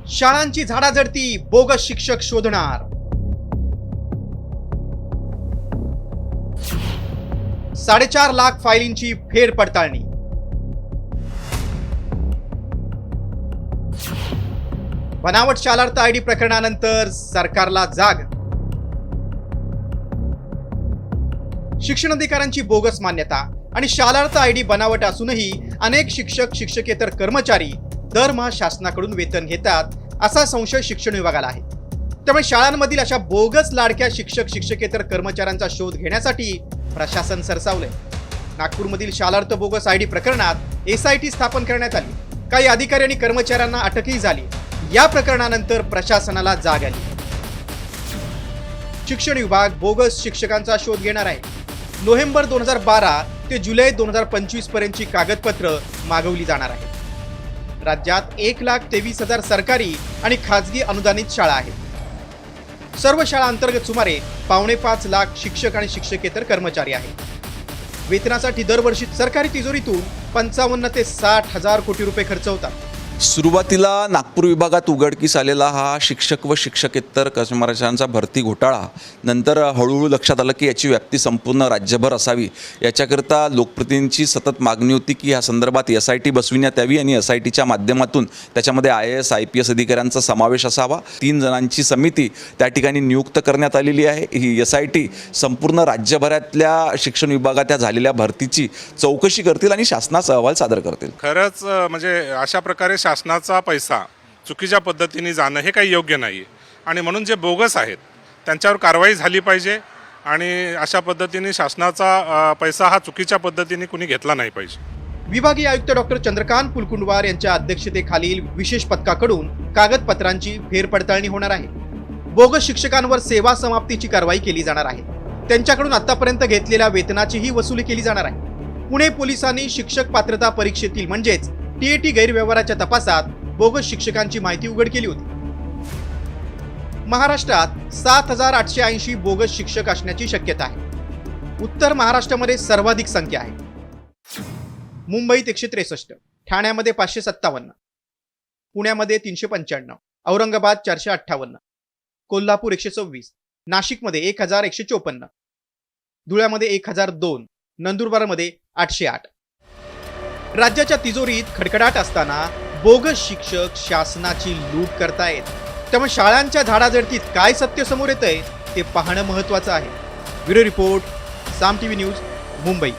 शाळांची झाडाझडती, बोगस शिक्षक शोधणार. 4.5 लाख फायलींची फेरपडताळणी. बनावट शालार्थ आयडी प्रकरणानंतर सरकारला जाग. शिक्षण अधिकाऱ्यांची बोगस मान्यता आणि शालार्थ आयडी बनावट असूनही अनेक शिक्षक शिक्षकेतर कर्मचारी दरमहा शासनाकडून वेतन घेतात असा संशय शिक्षण विभागाला आहे. त्यामुळे शाळांमधील अशा बोगस लाडक्या शिक्षक शिक्षकेतर कर्मचाऱ्यांचा शोध घेण्यासाठी प्रशासन सरसावलंय. नागपूरमधील शालार्थ बोगस आयडी प्रकरणात SIT स्थापन करण्यात आली. काही अधिकारी आणि कर्मचाऱ्यांना अटकही झाली. या प्रकरणानंतर प्रशासनाला जाग आली. शिक्षण विभाग बोगस शिक्षकांचा शोध घेणार आहे. नोव्हेंबर 2012 ते जुलै 2025 पर्यंतची कागदपत्र मागवली जाणार आहेत. राज्यात 1,23,000 सरकारी आणि खाजगी अनुदानित शाळा आहेत. सर्व शाळा अंतर्गत सुमारे 5.25 लाख शिक्षक आणि शिक्षकेतर कर्मचारी आहेत. वेतनासाठी दरवर्षी सरकारी तिजोरीतून 55 ते 60 हजार कोटी रुपये खर्च होतात. सुरुवातीला नागपूर विभागात उघडकीस आलेला हा शिक्षक व शिक्षकेतर कर्मचाऱ्यांचा भरती घोटाळा नंतर हळूहळू लक्षात आलं की याची व्याप्ती संपूर्ण राज्यभर असावी. याच्याकरता लोकप्रतिनिधींची सतत मागणी होती की ह्या संदर्भात SIT बसविण्यात यावी आणि SITच्या माध्यमातून त्याच्यामध्ये IAS IPS अधिकाऱ्यांचा समावेश असावा. 3 जणांची समिती त्या ठिकाणी नियुक्त करण्यात आलेली आहे. ही SIT संपूर्ण राज्यभरातल्या शिक्षण विभागात झालेल्या भरतीची चौकशी करतील आणि शासनाचा अहवाल सादर करतील. खरंच म्हणजे अशा प्रकारे शासनाचा पैसा चुकीच्या पद्धतीने जाणं हे काही योग्य नाही आहे आणि म्हणून जे बोगस आहेत त्यांच्यावर कारवाई झाली पाहिजे आणि अशा पद्धतीने शासनाचा पैसा हा चुकीच्या पद्धतीने कुणी घेतला नाही पाहिजे. विभागीय आयुक्त डॉक्टर चंद्रकांत पुलकुंडवार यांच्या अध्यक्षतेखालील विशेष पथकाकडून कागदपत्रांची फेरपडताळणी होणार आहे. बोगस शिक्षकांवर सेवा समाप्तीची कारवाई केली जाणार आहे. त्यांच्याकडून आतापर्यंत घेतलेल्या वेतनाचीही वसुली केली जाणार आहे. पुणे पोलिसांनी शिक्षक पात्रता परीक्षेतील म्हणजेच TAT गैरव्यवहाराच्या तपासात बोगस शिक्षकांची माहिती उघड केली होती. महाराष्ट्रात 7,880 बोगस शिक्षक असण्याची शक्यता आहे. उत्तर महाराष्ट्रामध्ये सर्वाधिक संख्या आहे. मुंबईत 163, ठाण्यामध्ये 557, पुण्यामध्ये 395, औरंगाबाद 458, कोल्हापूर 126, नाशिकमध्ये 1,154, धुळ्यामध्ये 1,002, नंदुरबारमध्ये 808. राज्याच्या तिजोरीत खडखडाट असताना बोगस शिक्षक शासनाची लूट करतायत. त्यामुळे शाळांच्या झाडाझडतीत काय सत्य समोर येतंय ते पाहणं महत्त्वाचं आहे. ब्युरो रिपोर्ट, साम TV न्यूज, मुंबई.